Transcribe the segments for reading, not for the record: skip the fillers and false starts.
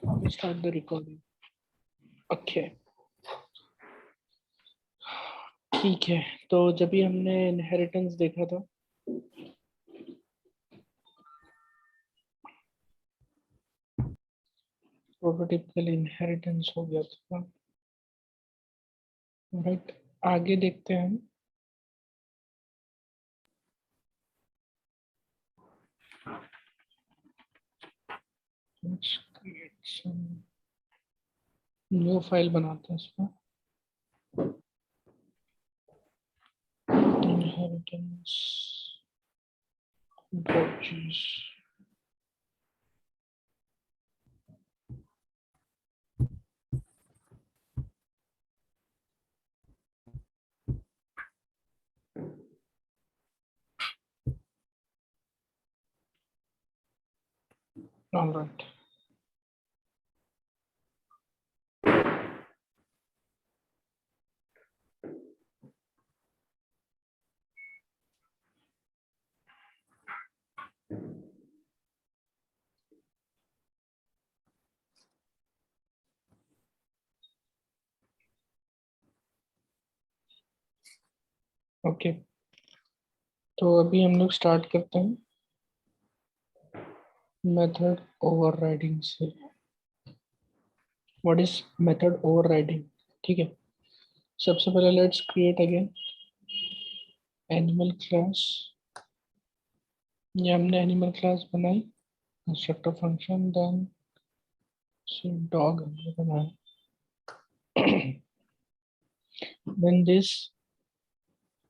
Start the recording. Okay. ठीक है, तो जब भी हमने इनहेरिटेंस देखा था, प्रोटोटाइपिकल इनहेरिटेंस हो गया था, राइट। आगे देखते हैं हम। न्यू फाइल बनाते हैं इसमें। Inheritance dot all right. Okay, तो अभी हम लोग स्टार्ट करते हैं मेथड ओवरराइडिंग से। What is method overriding? ठीक है, सबसे पहले let's create again animal class. ये हमने एनिमल क्लास बनाई, कंस्ट्रक्टर फंक्शन, देन डॉग हमने बनाया। then this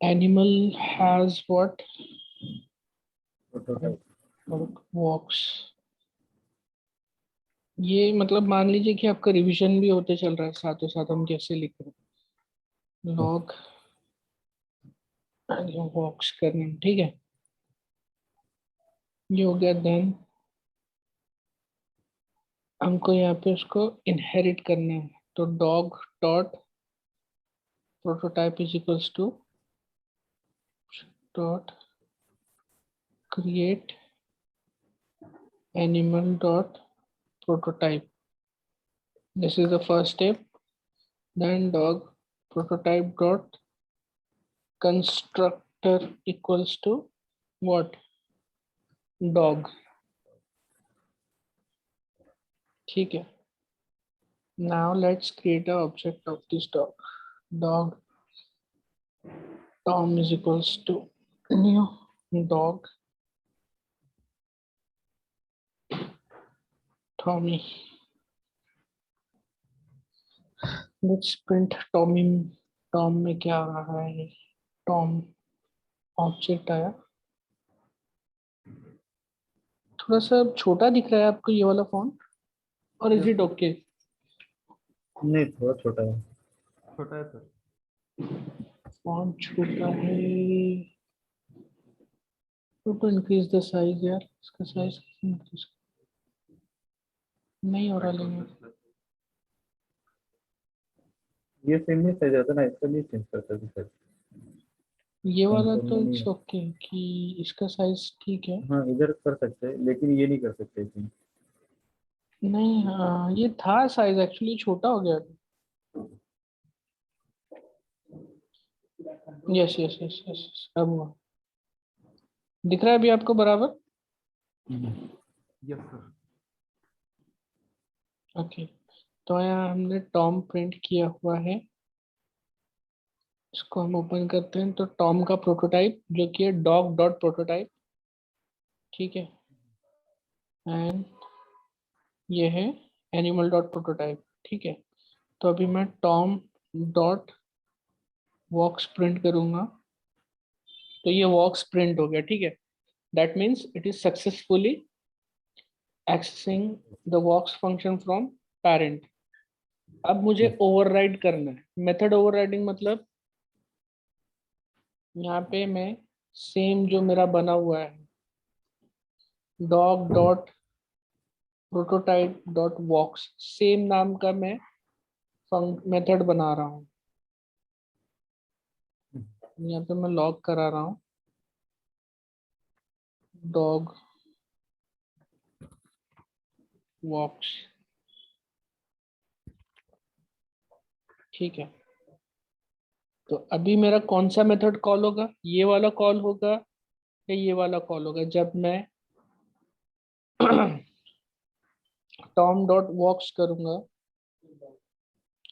animal has what? walks। ये मतलब मान लीजिए कि आपका रिवीजन भी होते चल रहा है, साथों साथ हम कैसे लिख रहे हैं, लॉग वॉक्स करने, ठीक है। ये हो गया। देन हमको यहाँ पे उसको इनहेरिट करना है, तो dog dot prototype is equals to dot create animal dot prototype. This is the first step. Then dog prototype dot constructor equals to what? Dog। ठीक है, now let's create a object of this dog। dog Tom is equals to new dog Tommy। let's print Tommy। Tom में क्या आ रहा है? Tom object आया। थोड़ा सा छोटा दिख रहा है आपको ये वाला फॉन्ट, और इज इट ओके? नहीं, थोड़ा छोटा है। छोटा है सर। फॉन्ट छोटा है तो इंक्रीज द साइज यार, इसका साइज इंक्रीज नहीं हो रहा। लेकिन ये सेम नहीं साइज आता ना, इसका नहीं चेंज करता सर। ये वाला तो नहीं इट्स है। ओके कि इसका साइज ठीक है। हाँ, इधर कर सकते हैं लेकिन ये नहीं कर सकते इसमें। नहीं, हाँ ये था साइज एक्चुअली छोटा हो गया। यस यस यस यस, अब हुआ। दिख रहा है अभी आपको बराबर? Yes sir. ओके, तो यहाँ हमने टॉम प्रिंट किया हुआ है, इसको हम ओपन करते हैं। तो टॉम का प्रोटोटाइप जो कि है डॉग डॉट प्रोटोटाइप, ठीक है। एंड ये है एनिमल डॉट प्रोटोटाइप, ठीक है। तो अभी मैं टॉम डॉट वॉक्स प्रिंट करूंगा, तो ये वॉक्स प्रिंट हो गया, ठीक है। That means it is successfully accessing the walks function from parent। अब मुझे ओवरराइड करना है। मेथड ओवरराइडिंग मतलब यहाँ पे मैं सेम जो मेरा बना हुआ है डॉग डॉट प्रोटोटाइप डॉट वॉक्स, सेम नाम का मैं मेथड बना रहा हूँ। यहाँ पे मैं लॉग करा रहा हूँ डॉग वॉक्स, ठीक है, तो अभी मेरा कौन सा मेथड कॉल होगा, ये वाला कॉल होगा या ये वाला कॉल होगा? जब मैं टॉम डॉट वॉक्स करूंगा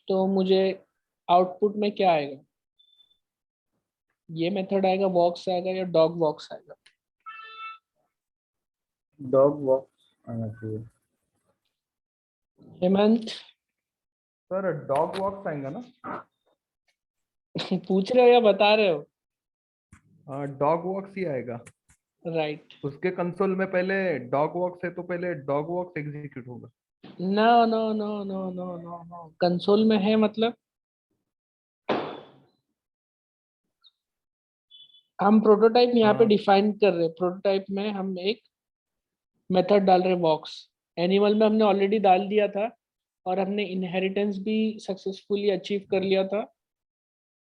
तो मुझे आउटपुट में क्या आएगा? ये मेथड आएगा, वॉक्स आएगा, या डॉग वॉक्स आएगा? डॉग वॉक्स आना चाहिए। हेमंत सर डॉग वॉक्स आएगा ना? पूछ रहे हो या बता रहे हो? डॉग वॉक्स ही आएगा। राइट। उसके कंसोल में पहले डॉग वॉक्स है तो पहले डॉग वॉक्स एग्जीक्यूट होगा। No no no no no no no, console में है मतलब हम प्रोटोटाइप यहाँ पे हाँ। डिफाइन कर रहे हैं। प्रोटोटाइप में हम एक मेथड डाल रहे हैं वॉक्स। एनिमल में हमने ऑलरेडी डाल दिया था और हमने इनहेरिटेंस भी सक्सेसफुली अचीव कर लिया था।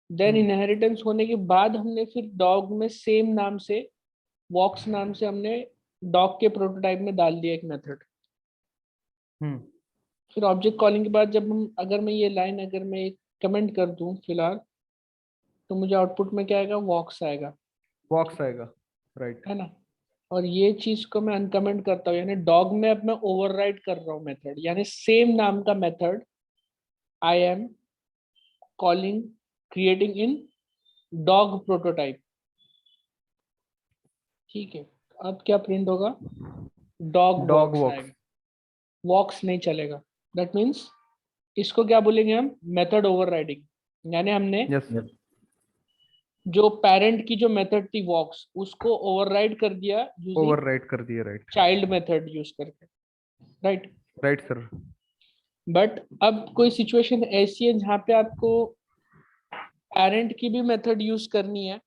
देन इनहेरिटेंस होने के बाद हमने फिर डॉग में सेम नाम से, वॉक्स नाम से, हमने डॉग के प्रोटोटाइप में डाल दिया एक मेथड। हम्म। फिर ऑब्जेक्ट कॉलिंग के बाद जब हम, अगर मैं ये लाइन अगर मैं एक कमेंट कर दूं फिलहाल, तो मुझे आउटपुट में क्या आएगा? वॉक्स आएगा, वॉक्स आएगा, राइट। है ना? और ये चीज को मैं अनकमेंट करता हूँ, यानी डॉग में अब मैं ओवरराइड कर रहा हूँ मेथड, यानी सेम नाम का method I am calling, creating in dog prototype. ठीक है, अब क्या प्रिंट होगा? डॉग डॉग वॉक्स वॉक्स। आएगा, वॉक्स नहीं चलेगा। दैट मीन्स इसको क्या बोलेंगे हम? Method overriding. यानी हमने यस। यस। जो पेरेंट की जो मेथड थी वॉक्स, उसको ओवरराइड कर दिया यूजिंग ओवरराइट कर दिए, राइट। चाइल्ड मेथड यूज करके, राइट? Right sir. बट अब कोई सिचुएशन ऐसी है जहाँ पे आपको पेरेंट की भी मेथड यूज करनी है।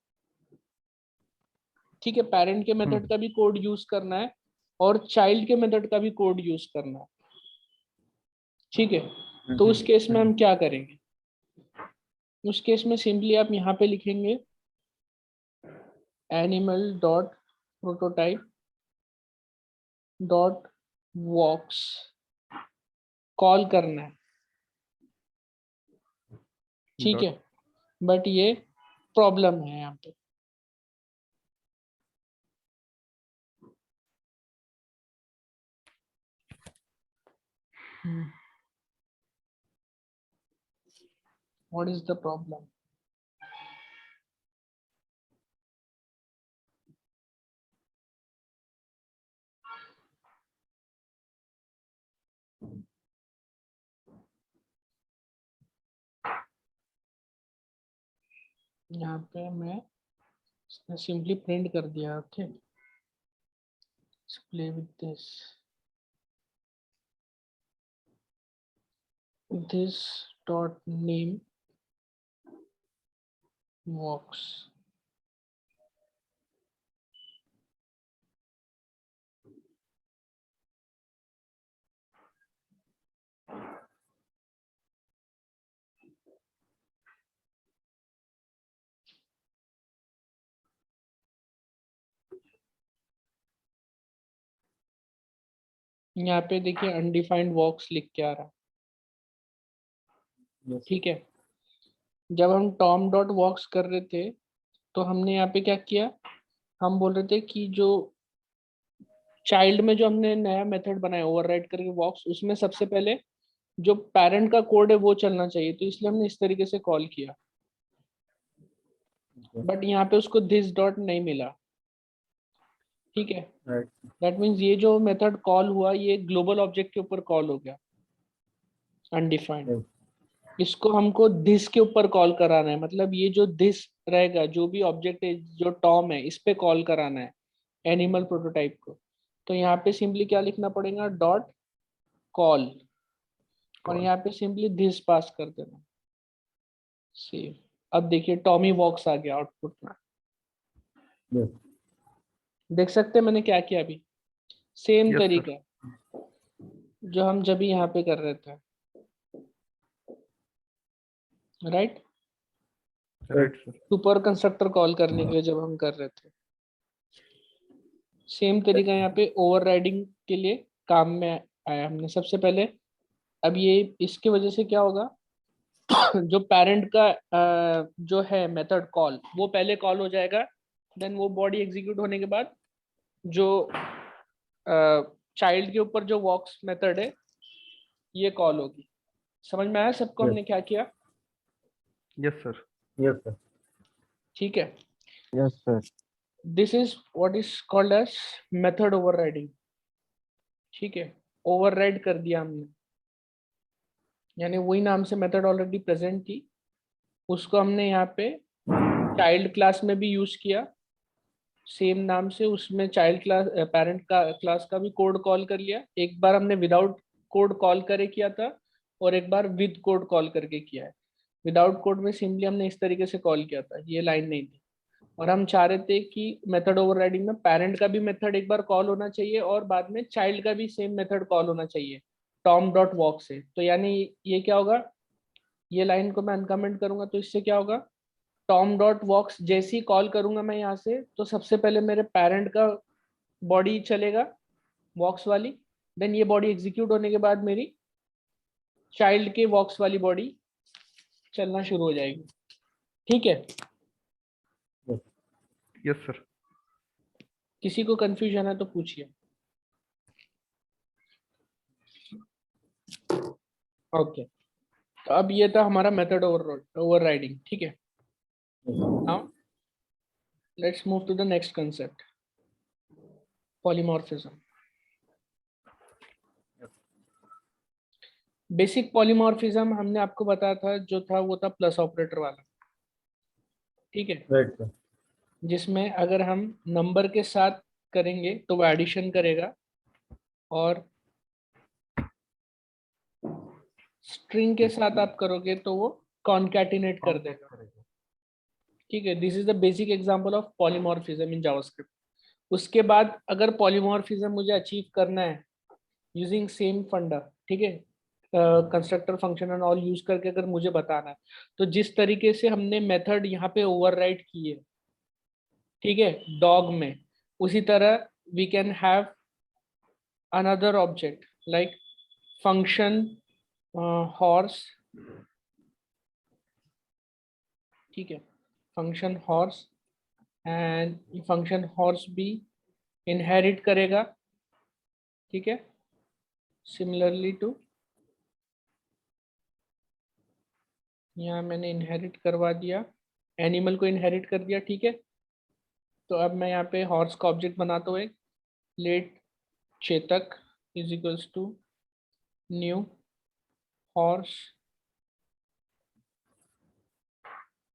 ठीक है, पेरेंट के मेथड का भी कोड यूज करना है और चाइल्ड के मेथड का भी कोड यूज करना है। ठीक है, तो उस केस में हम क्या करेंगे? उस केस में सिंपली आप यहाँ पे लिखेंगे एनिमल डॉट प्रोटोटाइप डॉट वॉक्स, कॉल करना है। ठीक है, बट ये प्रॉब्लम है यहाँ पे। What is the problem? यहाँ पे मैं सिंपली प्रिंट कर दिया। Okay, play with this, this dot name works। यहाँ पे देखिए अनडिफाइंड वॉक्स लिख के आ रहा है। यस। ठीक है, जब हम टॉम डॉट वॉक्स कर रहे थे तो हमने यहाँ पे क्या किया? हम बोल रहे थे कि जो चाइल्ड में जो हमने नया मेथड बनाया ओवरराइड करके वॉक्स, उसमें सबसे पहले जो पेरेंट का कोड है वो चलना चाहिए, तो इसलिए हमने इस तरीके से कॉल किया। बट यहाँ पे उसको दिस डॉट नहीं मिला। ठीक है, राइट। दैट मीन्स ये जो मेथड कॉल हुआ ये ग्लोबल ऑब्जेक्ट के ऊपर कॉल हो गया, अनडिफाइंड। यस। इसको हमको दिस के ऊपर कॉल कराना है, मतलब ये जो दिस रहेगा, जो भी ऑब्जेक्ट है जो टॉम है, इस पे कॉल कराना है एनिमल प्रोटोटाइप को। तो यहाँ पे सिंपली क्या लिखना पड़ेगा? डॉट कॉल, और यहाँ पे सिंपली दिस पास कर देना, सेव। अब देखिए टॉमी वॉक्स आ गया आउटपुट में। यस। देख सकते हैं मैंने क्या किया अभी? Same yes sir. तरीका जो हम जब भी यहाँ पे कर रहे थे, right? Right sir. Super constructor call करने के लिए जब हम कर रहे थे, सेम तरीका यहाँ पे ओवरराइडिंग के लिए काम में आया हमने सबसे पहले। अब ये इसके वजह से क्या होगा? जो पेरेंट का जो है मेथड कॉल वो पहले कॉल हो जाएगा, देन वो बॉडी एग्जीक्यूट होने के बाद जो चाइल्ड के ऊपर जो वॉक्स मेथड है ये कॉल होगी। समझ में आया सबको हमने क्या किया? Yes sir. Yes sir. ठीक है, yes sir. This is what is called as method overriding. ठीक है, ओवरराइड कर दिया हमने, यानी वही नाम से मेथड ऑलरेडी प्रेजेंट थी, उसको हमने यहाँ पे चाइल्ड क्लास में भी यूज किया सेम नाम से, उसमें चाइल्ड क्लास पेरेंट का क्लास का भी कोड कॉल कर लिया। एक बार हमने विदाउट कोड कॉल करे किया था और एक बार विद कोड कॉल करके किया है। विदाउट कोड में सिंपली हमने इस तरीके से कॉल किया था, ये लाइन नहीं थी। और हम चाह रहे थे कि मेथड ओवरराइडिंग में पेरेंट का भी मेथड एक बार कॉल होना चाहिए और बाद में चाइल्ड का भी सेम मेथड कॉल होना चाहिए टॉम डॉट वॉक से। तो यानी ये क्या होगा, ये लाइन को मैं अनकमेंट करूंगा तो इससे क्या होगा, टॉम डॉट वॉक्स जैसे ही कॉल करूंगा मैं यहाँ से तो सबसे पहले मेरे पेरेंट का बॉडी चलेगा वॉक्स वाली, देन ये बॉडी एग्जीक्यूट होने के बाद मेरी चाइल्ड के वॉक्स वाली बॉडी चलना शुरू हो जाएगी। ठीक है, यस सर। किसी को कंफ्यूजन है तो पूछिए। ओके, तो अब ये था हमारा मेथड ओवरराइडिंग। ठीक है, now let's move to the next concept, polymorphism. Basic polymorphism हमने आपको बताया था, जो था वो था प्लस ऑपरेटर वाला। ठीक है, राइट सर। जिसमें अगर हम नंबर के साथ करेंगे तो वो एडिशन करेगा और स्ट्रिंग के साथ आप करोगे तो वो कॉन्कैटिनेट कर देगा। ठीक है, this is the basic example of polymorphism in JavaScript. उसके बाद अगर पॉलीमॉर्फिज्म मुझे अचीव करना है यूजिंग सेम फंडा, ठीक है, constructor function and all use करके अगर मुझे बताना है, तो जिस तरीके से हमने मेथड यहाँ पे ओवरराइड की है, ठीक है, डॉग में, उसी तरह we can have another object like function horse. ठीक है, function horse, and function horse भी इनहेरिट करेगा। ठीक है, सिमिलरली टू, यहाँ मैंने इनहेरिट करवा दिया, एनिमल को इनहेरिट कर दिया। ठीक है, तो अब मैं यहाँ पे हॉर्स का ऑब्जेक्ट बनाता हूँ एक, let Chetak is equals to new horse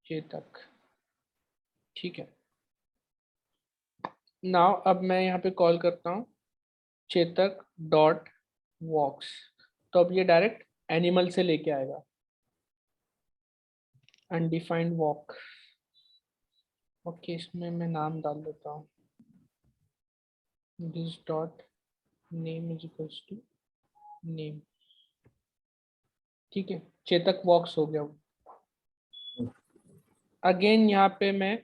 Chetak. ठीक है, नाउ अब मैं यहाँ पे कॉल करता हूँ चेतक डॉट वॉक्स, तो अब ये डायरेक्ट एनिमल से लेके आएगा, अनडिफाइंड वॉक। ओके, इसमें मैं नाम डाल देता हूँ, this dot name is equals to name. ठीक है, चेतक वॉक्स हो गया वो। अगेन यहाँ पे मैं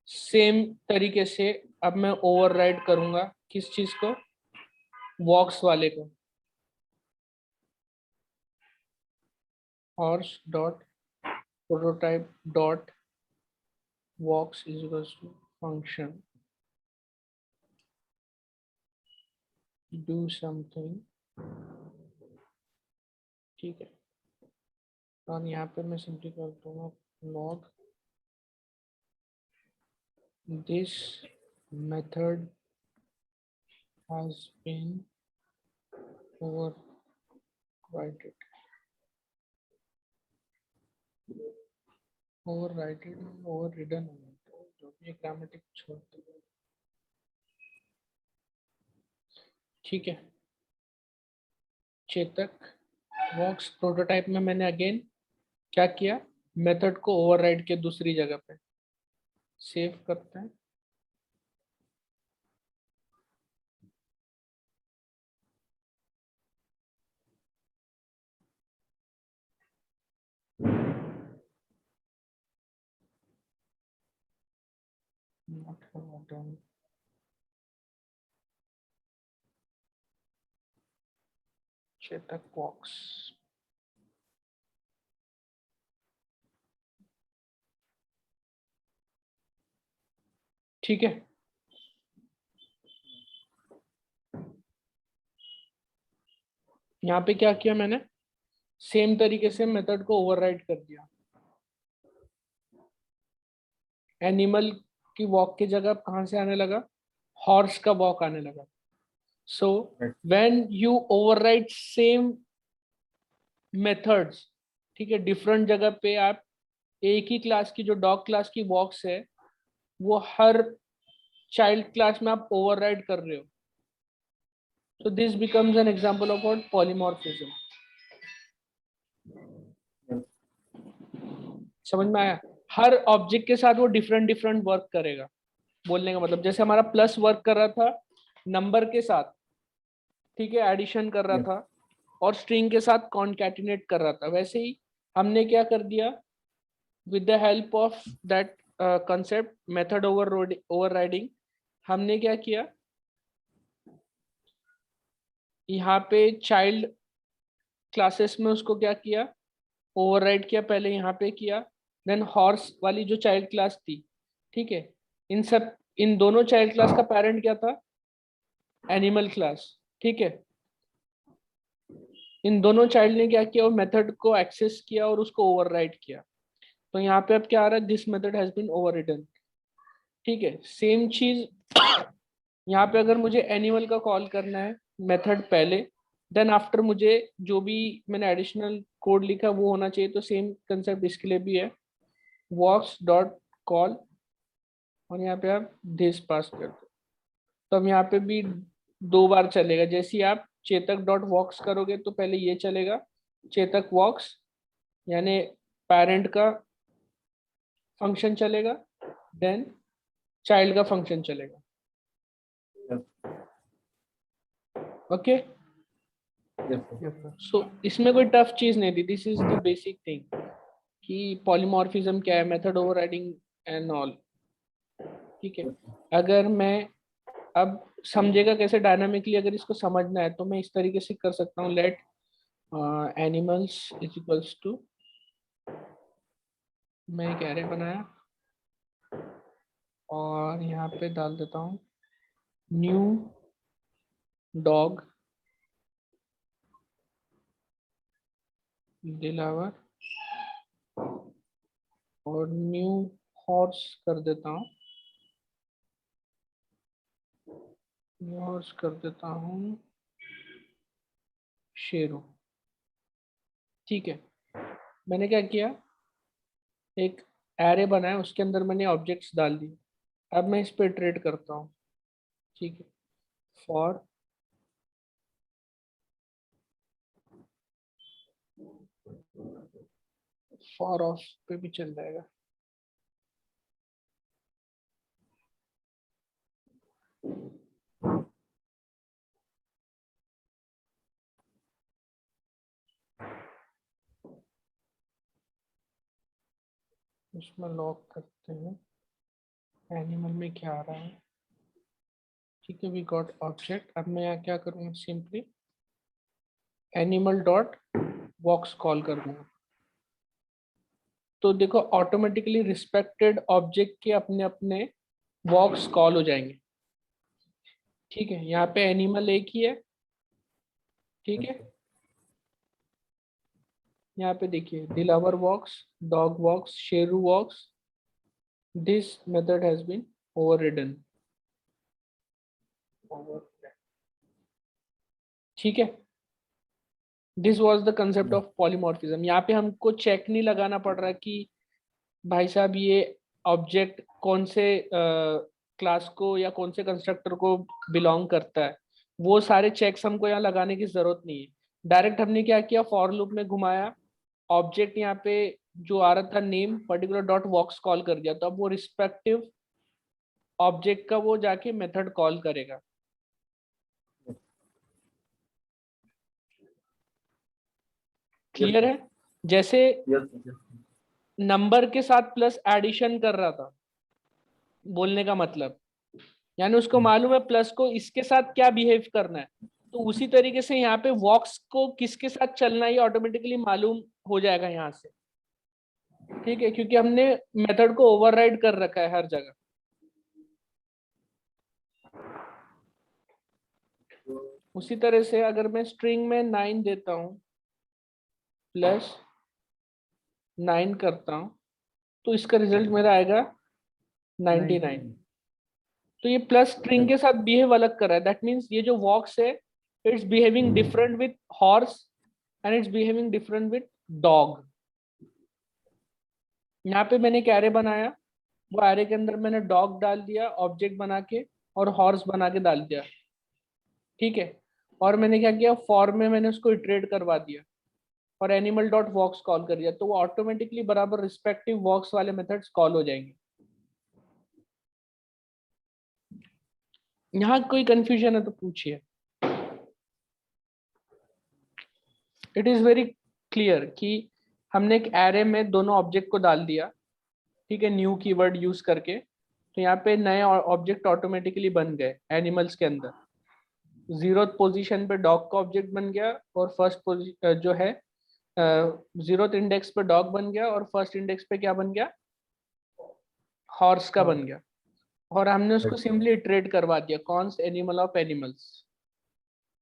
सेम तरीके से अब मैं ओवरराइड करूंगा किस चीज को, वॉक्स वाले को, horse dot prototype dot walks is equals to function do something. ठीक है, और यहाँ पे मैं सिंपली कर दूंगा log this method has been overridden overridden, जो भी ग्रामेटिक छोड़ दो। ठीक है, चेतक वॉक्स प्रोटोटाइप में मैंने अगेन क्या किया, मेथड को ओवरराइड के दूसरी जगह पे सेव करते हैं। Not forgotten. चेतक वॉक्स, ठीक है, यहाँ पे क्या किया मैंने, सेम तरीके से मेथड को ओवरराइड कर दिया। एनिमल की वॉक की जगह कहाँ से आने लगा, हॉर्स का वॉक आने लगा। So when you override same methods, ठीक है, डिफरेंट जगह पे आप एक ही क्लास की जो डॉग क्लास की वॉक्स है वो हर चाइल्ड क्लास में आप ओवरराइड कर रहे हो। So this becomes an example of what, polymorphism। समझ में आया? हर ऑब्जेक्ट के साथ वो डिफरेंट डिफरेंट वर्क करेगा। बोलने का मतलब जैसे हमारा प्लस वर्क कर रहा था नंबर के साथ, ठीक है, एडिशन कर रहा था, और स्ट्रिंग के साथ कॉन्कैटिनेट कर रहा था, वैसे ही हमने क्या कर दिया, with the help of that concept method overriding, हमने क्या किया, यहाँ पे चाइल्ड क्लासेस में उसको क्या किया, ओवरराइड किया, पहले यहाँ पे किया, देन हॉर्स वाली जो चाइल्ड क्लास थी, ठीक है, इन दोनों चाइल्ड क्लास का पेरेंट क्या था, एनिमल क्लास, ठीक है। इन दोनों चाइल्ड ने क्या किया, वो मेथड को एक्सेस किया और उसको ओवरराइड किया। तो यहाँ पे अब क्या आ रहा है, this method has been overridden, ठीक है। सेम चीज यहाँ पे अगर मुझे एनिमल का कॉल करना है मेथड पहले, देन आफ्टर मुझे जो भी मैंने एडिशनल कोड लिखा वो होना चाहिए। तो सेम कंसेप्ट इसके लिए भी है, walks डॉट कॉल, और यहाँ पे आप दिस पास कर दो, तो अब यहाँ पे भी 2 बार चलेगा। जैसे ही आप चेतक डॉट वॉक्स करोगे तो पहले ये चलेगा, चेतक वॉक्स यानी पेरेंट का फंक्शन चलेगा, देन चाइल्ड का फंक्शन चलेगा। ओके, सो इसमें कोई टफ चीज नहीं थी, this is the basic thing कि पॉलीमॉर्फिज्म क्या है, मेथड ओवरराइडिंग एंड ऑल, ठीक है। अगर मैं अब समझेगा कैसे डायनामिकली, अगर इसको समझना है तो मैं इस तरीके से कर सकता हूँ, let animals is equals to, मैं एक एरे बनाया और यहाँ पे डाल देता हूँ न्यू डॉग दिलावर, और न्यू हॉर्स कर देता हूँ, न्यू हॉर्स कर देता हूँ शेरू, ठीक है। मैंने क्या किया, एक एरे बनाया, उसके अंदर मैंने ऑब्जेक्ट्स डाल दिए। अब मैं इस पे इटरेट करता हूँ, ठीक है, फॉर ऑफ पे भी चल जाएगा। इसमें लॉक करते हैं, एनिमल में क्या आ रहा है, ठीक है, वी गॉट ऑब्जेक्ट। अब मैं यहाँ क्या करूँगा, सिंपली एनिमल डॉट वॉक्स कॉल कर दूंगा। तो देखो ऑटोमेटिकली रिस्पेक्टेड ऑब्जेक्ट के अपने अपने वॉक्स कॉल हो जाएंगे, ठीक है। यहाँ पे एनिमल एक ही है, ठीक है। यहाँ पे देखिए Dilawar walks, dog walks, Sheru walks, this method has been overridden, ठीक है। This was the concept of polymorphism. यहाँ पे हमको चेक नहीं लगाना पड़ रहा कि भाई साहब ये ऑब्जेक्ट कौन से क्लास को या कौन से कंस्ट्रक्टर को बिलोंग करता है, वो सारे चेक्स हमको यहाँ लगाने की जरूरत नहीं है। डायरेक्ट हमने क्या किया, फॉर लूप में घुमाया, ऑब्जेक्ट यहाँ पे जो आ रहा था नेम पर्टिकुलर डॉट वॉक्स कॉल कर दिया, तो अब वो रिस्पेक्टिव ऑब्जेक्ट का वो जाके मेथड कॉल करेगा। क्लियर है? जैसे नंबर के साथ प्लस एडिशन कर रहा था, बोलने का मतलब यानी उसको मालूम है प्लस को इसके साथ क्या बिहेव करना है, तो उसी तरीके से यहाँ पे वॉक्स को किसके साथ चलना है ऑटोमेटिकली मालूम हो जाएगा यहाँ से, ठीक है, क्योंकि हमने मेथड को ओवरराइड कर रखा है हर जगह। उसी तरह से अगर मैं स्ट्रिंग में 9 देता हूँ प्लस 9 करता हूँ तो इसका रिजल्ट मेरा आएगा 99। तो ये प्लस स्ट्रिंग के साथ बिहेव अलग कर रहा है, दैट मीन्स ये जो वॉक्स है it's behaving different with horse and it's behaving different with dog. यहाँ पे मैंने एक एरे बनाया, वो एरे के अंदर मैंने डॉग डाल दिया ऑब्जेक्ट बना के और हॉर्स बना के डाल दिया, ठीक है। और मैंने क्या किया, फॉर में मैंने उसको इटरेट करवा दिया और एनिमल डॉट वॉक्स कॉल कर दिया, तो वो ऑटोमेटिकली बराबर रिस्पेक्टिव वॉक्स वाले मेथड्स कॉल हो जाएंगे। यहाँ कोई कंफ्यूजन है तो पूछिए। इट इज वेरी क्लियर कि हमने एक एरे में दोनों ऑब्जेक्ट को डाल दिया, ठीक है, न्यू कीवर्ड यूज करके, तो यहाँ पे नए ऑब्जेक्ट ऑटोमेटिकली बन गए एनिमल्स के अंदर। 0th पोजीशन पे डॉग का ऑब्जेक्ट बन गया और फर्स्ट जो है 0th इंडेक्स पे डॉग बन गया और फर्स्ट इंडेक्स पे क्या बन गया, हॉर्स का बन गया। और हमने उसको सिंपली इटरेट करवा दिया कॉन्स्ट एनिमल ऑफ एनिमल्स।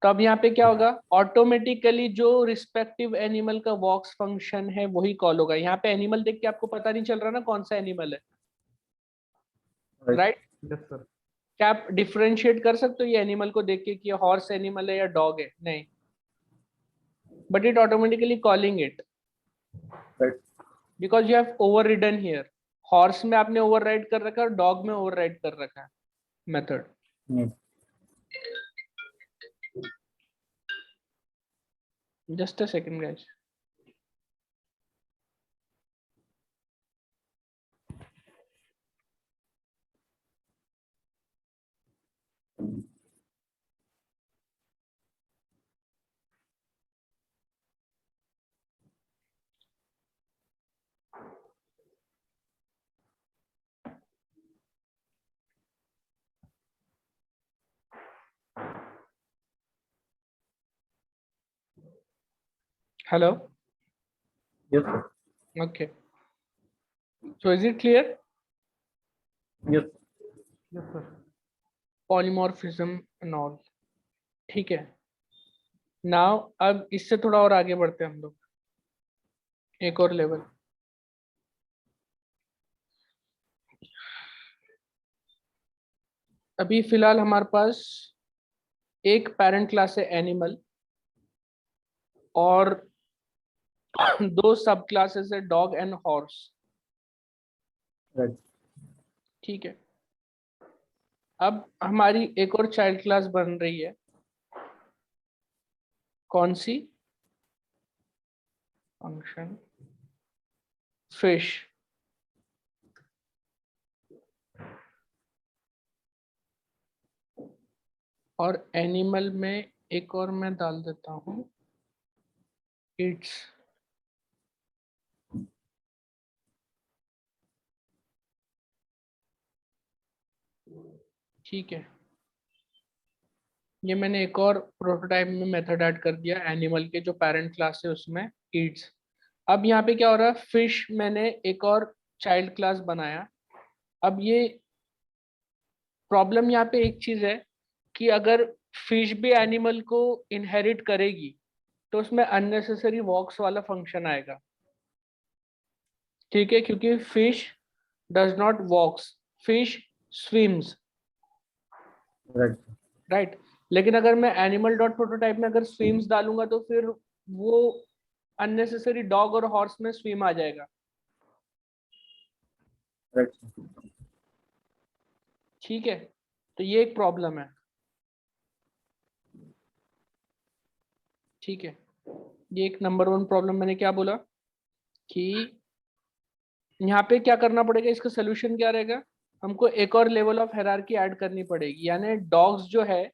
तो अब यहाँ पे क्या होगा, ऑटोमेटिकली जो रिस्पेक्टिव एनिमल का वॉक्स फंक्शन है वही कॉल होगा। यहाँ पे एनिमल देख के आपको पता नहीं चल रहा ना कौन सा एनिमल है, राइट? Yes sir. क्या आप डिफरेंशिएट कर सकते हो ये एनिमल को देख के कि ये हॉर्स एनिमल है या डॉग है? नहीं, but it automatically calling it because you have overridden here. Horse में आपने ओवरराइड कर रखा है और डॉग में ओवरराइड कर रखा है method. Just a second guys. Hello? Yes, sir. Okay. So is it clear? Yes. Yes sir. Polymorphism and all. ठीक है। Now अब इससे थोड़ा और आगे बढ़ते हैं हम लोग, एक और लेवल। अभी फिलहाल हमारे पास एक पेरेंट क्लास है एनिमल और दो सब क्लासेस है डॉग एंड हॉर्स, Right. ठीक है। अब हमारी एक और चाइल्ड क्लास बन रही है, कौन सी? Function fish. और एनिमल में एक और मैं डाल देता हूँ, इट्स। ठीक है, ये मैंने एक और प्रोटोटाइप में मेथड ऐड कर दिया एनिमल के जो पेरेंट क्लास है उसमें ईट्स। अब यहाँ पे क्या हो रहा है, फिश मैंने एक और चाइल्ड क्लास बनाया। अब ये प्रॉब्लम यहाँ पे एक चीज है कि अगर फिश भी एनिमल को इनहेरिट करेगी तो उसमें अननेसेसरी वॉक्स वाला फंक्शन आएगा, ठीक है, क्योंकि fish does not walks, fish swims, Right. Right. लेकिन अगर मैं एनिमल डॉट प्रोटोटाइप में अगर स्विम्स डालूंगा तो फिर वो अननेसेसरी डॉग और हॉर्स में स्विम आ जाएगा, Right. ठीक है। तो ये एक प्रॉब्लम है, ठीक है। ये एक नंबर 1 प्रॉब्लम मैंने क्या बोला कि यहाँ पे क्या करना पड़ेगा, इसका सोल्यूशन क्या रहेगा, हमको एक और लेवल ऑफ हायरार्की ऐड करनी पड़ेगी। यानी डॉग्स जो है,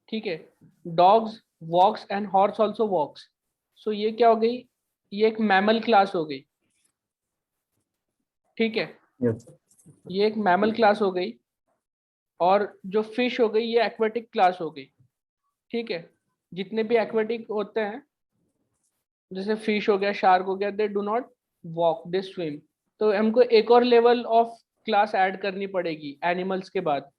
ठीक है, dogs walks and horse also walks. So ये क्या हो गई, ये एक मैमल क्लास हो गई, ठीक है, Yes. ये एक मैमल क्लास हो गई। और जो फिश हो गई ये एक्वेटिक क्लास हो गई, ठीक है। जितने भी एक्वेटिक होते हैं जैसे फिश हो गया, शार्क हो गया, they do not walk, they swim. तो हमको एक और लेवल ऑफ क्लास ऐड करनी पड़ेगी एनिमल्स के बाद,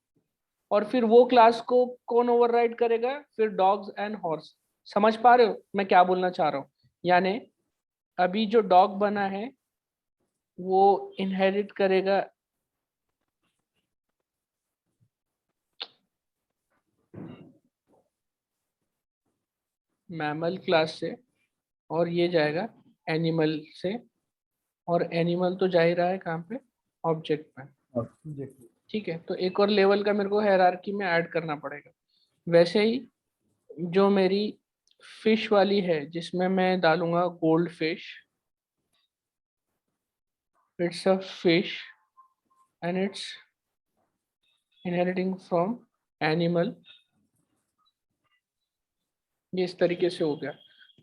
और फिर वो क्लास को कौन ओवरराइड करेगा, फिर डॉग्स एंड हॉर्स। समझ पा रहे हो मैं क्या बोलना चाह रहा हूँ? यानी अभी जो डॉग बना है वो इनहेरिट करेगा मैमल क्लास से, और ये जाएगा एनिमल से, और एनिमल तो जा ही रहा है कहाँ पे, ऑब्जेक्ट में। ठीक है, तो एक और लेवल का मेरे को हायरार्की में ऐड करना पड़ेगा। वैसे ही जो मेरी फिश वाली है जिसमें मैं डालूंगा gold fish, it's a fish and it's inheriting from animal. ये इस तरीके से हो गया।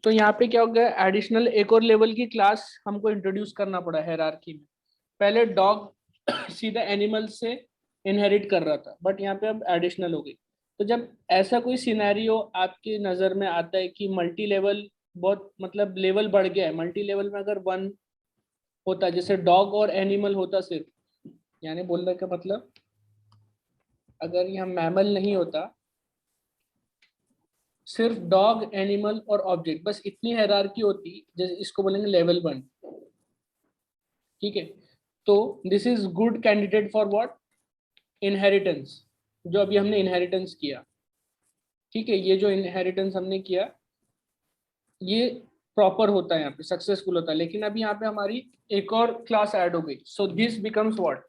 तो यहाँ पे क्या हो गया, एडिशनल एक और लेवल की क्लास हमको इंट्रोड्यूस करना पड़ा हायरार्की में। पहले डॉग सीधा एनिमल से इनहेरिट कर रहा था, बट यहाँ पे अब एडिशनल हो गई। तो जब ऐसा कोई सिनेरियो आपकी नज़र में आता है कि मल्टी लेवल, बहुत मतलब लेवल बढ़ गया है, मल्टी लेवल में अगर वन होता जैसे डॉग और एनिमल होता सिर्फ, यानी बोलने का मतलब अगर यहाँ मैमल नहीं होता, सिर्फ डॉग एनिमल और ऑब्जेक्ट, बस इतनी हायरार्की होती, जैसे इसको बोलेंगे लेवल 1। ठीक है, तो this is good candidate for what, inheritance. जो अभी हमने इनहेरिटेंस किया, ठीक है, ये जो इनहेरिटेंस हमने किया ये प्रॉपर होता है, यहाँ पे सक्सेसफुल होता है। लेकिन अभी यहाँ पे हमारी एक और क्लास ऐड हो गई, so this becomes what,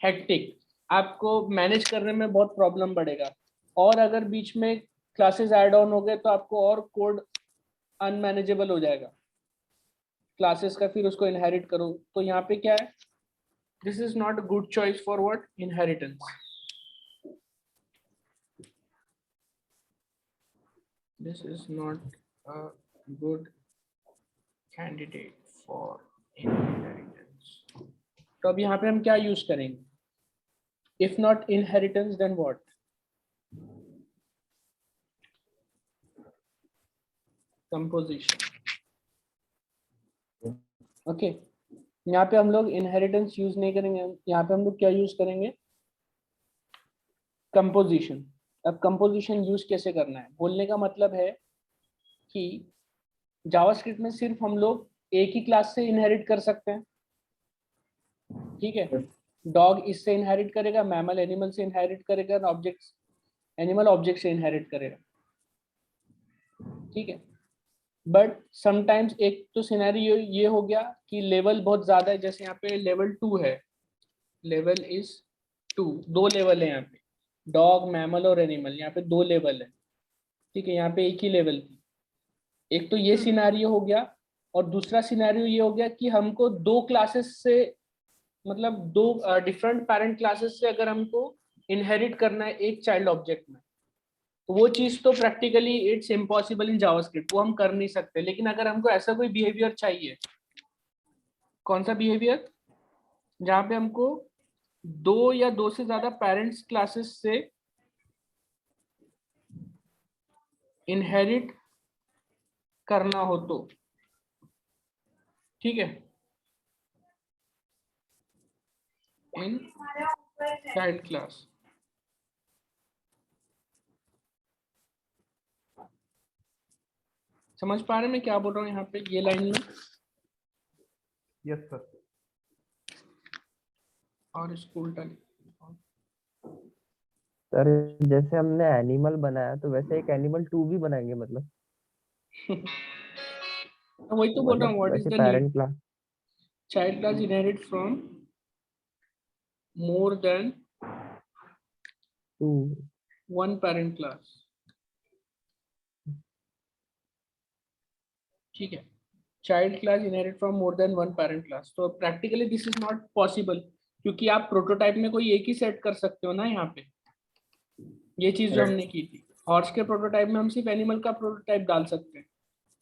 hectic. आपको मैनेज करने में बहुत प्रॉब्लम बढ़ेगा। और अगर बीच में क्लासेस ऐड ऑन हो गए तो आपको और कोड अनमैनेजेबल हो जाएगा क्लासेस का, फिर उसको इनहेरिट करो। तो यहाँ पे क्या है, this is not a good choice for what, inheritance. This is not a good candidate for inheritance. तो अब यहाँ पे हम क्या यूज करेंगे, if not inheritance then what, composition. Okay, यहाँ पे हम लोग इनहेरिटेंस यूज नहीं करेंगे, यहाँ पे हम लोग क्या यूज करेंगे, कंपोजिशन। अब कंपोजिशन यूज कैसे करना है, बोलने का मतलब है कि जावास्क्रिप्ट में सिर्फ हम लोग एक ही क्लास से इनहेरिट कर सकते हैं। ठीक है, डॉग इससे इनहेरिट करेगा, मैमल एनिमल से इनहेरिट करेगा, ऑब्जेक्ट एनिमल ऑब्जेक्ट से इनहेरिट करेगा। ठीक है, बट समटाइम्स एक तो सिनेरियो ये हो गया कि लेवल बहुत ज्यादा है, जैसे यहाँ पे लेवल 2 है, लेवल इज 2, दो लेवल है यहाँ पे, डॉग मैमल और एनिमल, यहाँ पे दो लेवल है। ठीक है, यहाँ पे एक ही लेवल थी। एक तो ये सिनेरियो हो गया, और दूसरा सिनेरियो ये हो गया कि हमको दो क्लासेस से, मतलब दो डिफरेंट पेरेंट क्लासेस से अगर हमको इनहेरिट करना है एक चाइल्ड ऑब्जेक्ट में, तो वो चीज तो practically it's impossible in JavaScript, वो हम कर नहीं सकते। लेकिन अगर हमको ऐसा कोई बिहेवियर चाहिए, कौन सा बिहेवियर, जहाँ पे हमको दो या दो से ज्यादा पेरेंट्स क्लासेस से इनहेरिट करना हो तो, ठीक है, इन चाइल्ड क्लास। समझ पा रहे हैं मैं क्या बोल रहा हूँ यहाँ पे ये लाइन में? Yes sir. और स्कूल टन सर जैसे हमने एनिमल बनाया तो वैसे एक एनिमल 2 भी बनाएंगे मतलब वही तो बोल रहा हूँ, व्हाट इज वैसे the need, parent class child class inherit from more than 2 one parent class. ठीक है, child class inherit from more than one parent class. तो practically this is not possible, क्योंकि आप प्रोटोटाइप में कोई एक ही सेट कर सकते हो ना यहाँ पे। ये चीज जो हमने की थी हॉर्स के प्रोटोटाइप में, हम सिर्फ एनिमल का प्रोटोटाइप डाल सकते हैं,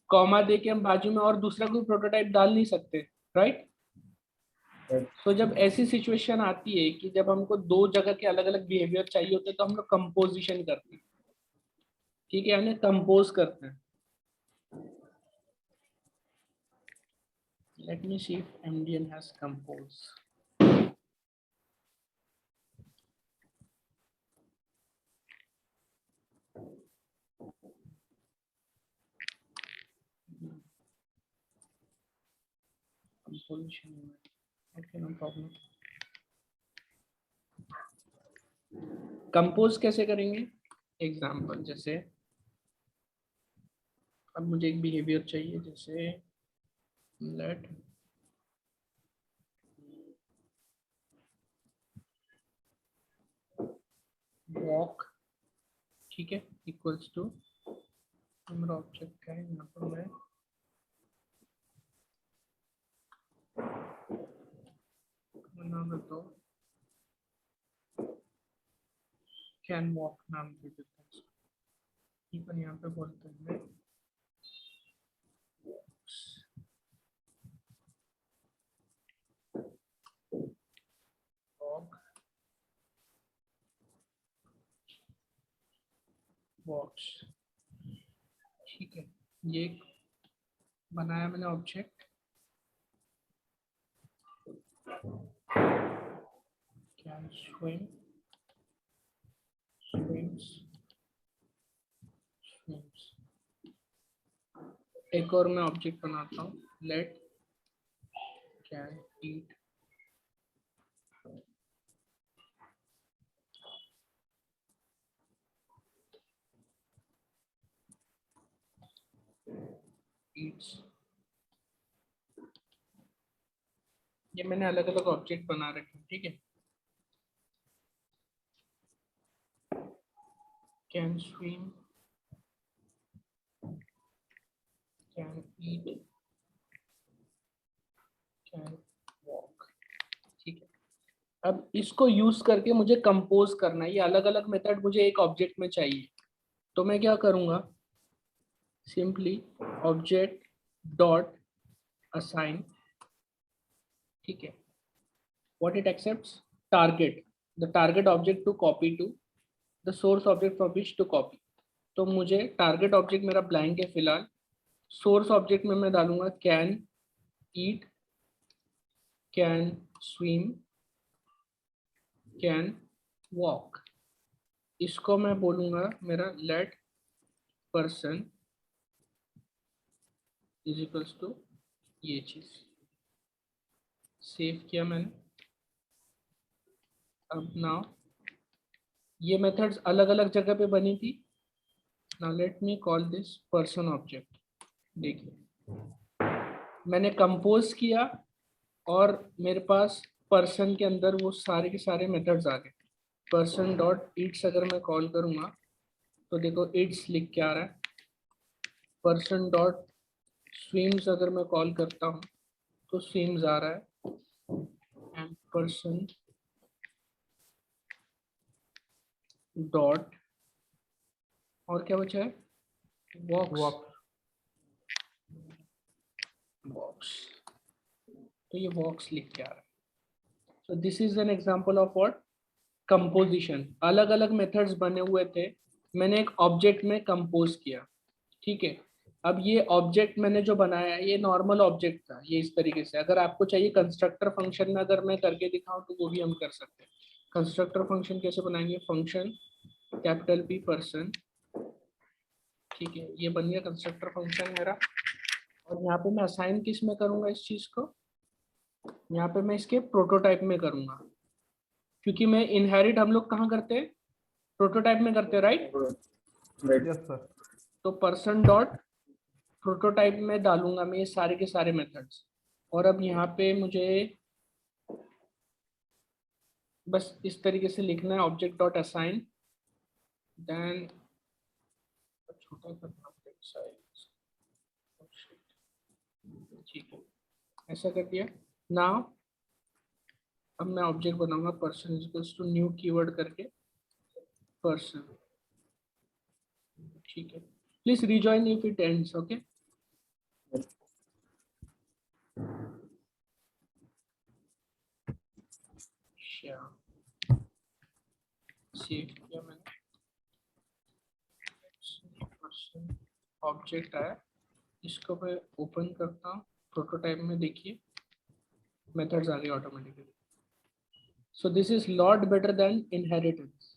कॉमा दे के हम बाजू में और दूसरा कोई प्रोटोटाइप डाल नहीं सकते, राइट। तो जब ऐसी सिचुएशन आती है कि जब हमको दो जगह के अलग अलग बिहेवियर चाहिए होते हैं, तो हम लोग कंपोजिशन करते हैं। ठीक है, यानी कंपोज करते हैं। Let me see if MDN has compose. Solution okay no problem. Compose कैसे करेंगे? एग्जांपल जैसे अब मुझे एक बिहेवियर चाहिए, जैसे लेट वॉक, ठीक है, इक्वल्स टू नंबर ऑब्जेक्ट का है, यहाँ पर मैं नाम देता हूँ कैन वॉक नाम दे देता हूँ, ठीक है। यहाँ पे बोलते हैं वॉक वॉक्स, ठीक है। ये बनाया मैंने object, can swim swims swims. एक और मैं ऑब्जेक्ट बनाता हूँ, लेट कैन ईट ईट्स। ये मैंने अलग अलग ऑब्जेक्ट बना रखे हैं, ठीक है। Can swim, can eat, can walk, ठीक है। अब इसको यूज करके मुझे कंपोज करना है, ये अलग अलग मेथड मुझे एक ऑब्जेक्ट में चाहिए। तो मैं क्या करूंगा, सिंपली ऑब्जेक्ट डॉट असाइन, ठीक है। what it accepts, target, the target object to copy to the source object from which to copy। तो मुझे टारगेट ऑब्जेक्ट मेरा ब्लैंक है फिलहाल, सोर्स ऑब्जेक्ट में मैं डालूंगा can eat, can swim, can walk. इसको मैं बोलूंगा मेरा let person is equals to ये चीज। सेव किया मैंने। अब नाउ ये मेथड्स अलग अलग जगह पे बनी थी। Now let me call this person object. देखिए मैंने कंपोज किया और मेरे पास पर्सन के अंदर वो सारे के सारे मेथड्स आ गए। पर्सन डॉट ईट्स अगर मैं कॉल करूँगा तो देखो ईट्स लिख के आ रहा है। पर्सन डॉट स्विम्स अगर मैं कॉल करता हूँ तो स्विम्स आ रहा है। एंड पर्सन डॉट और क्या बचा है, वॉक्स वॉक्स, तो ये वॉक्स लिख के आ रहा है। So this is an example of what, composition. अलग अलग मेथड्स बने हुए थे, मैंने एक ऑब्जेक्ट में कंपोज किया, ठीक है। अब ये ऑब्जेक्ट मैंने जो बनाया है ये नॉर्मल ऑब्जेक्ट था, ये इस तरीके से। अगर आपको चाहिए कंस्ट्रक्टर फंक्शन में अगर मैं करके दिखाऊं तो वो भी हम कर सकते हैं। कंस्ट्रक्टर फंक्शन कैसे बनाएंगे, फंक्शन कैपिटल P पर्सन, ठीक है। ये बन गया कंस्ट्रक्टर फंक्शन मेरा। और यहाँ पे मैं असाइन किस में करूँगा इस चीज़ को, यहाँ पे मैं इसके प्रोटोटाइप में करूँगा, क्योंकि मैं इनहेरिट हम लोग कहाँ करते हैं, प्रोटोटाइप में करते हैं, राइट। Yes sir. तो पर्सन डॉट प्रोटोटाइप में डालूंगा मैं ये सारे के सारे मेथड्स। और अब यहाँ पे मुझे बस इस तरीके से लिखना है, ऑब्जेक्ट डॉट असाइन, देन छोटा करना ऑब्जेक्ट साइज, ठीक है, ऐसा कर दिया। नाउ अब मैं ऑब्जेक्ट बनाऊंगा person equals to new keyword करके पर्सन, ठीक है। Please rejoin if it ends, okay. Save किया मैंने, पर्सन ऑब्जेक्ट आया, इसको मैं ओपन करता हूँ प्रोटोटाइप में, देखिए मेथड्स आ गए automatically. So this is lot better than inheritance.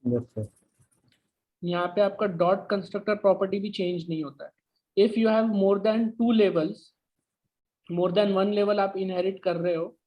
Yes sir. यहाँ पे आपका डॉट कंस्ट्रक्टर प्रॉपर्टी भी चेंज नहीं होता है। If you have more than 2 levels more than one level आप इनहेरिट कर रहे हो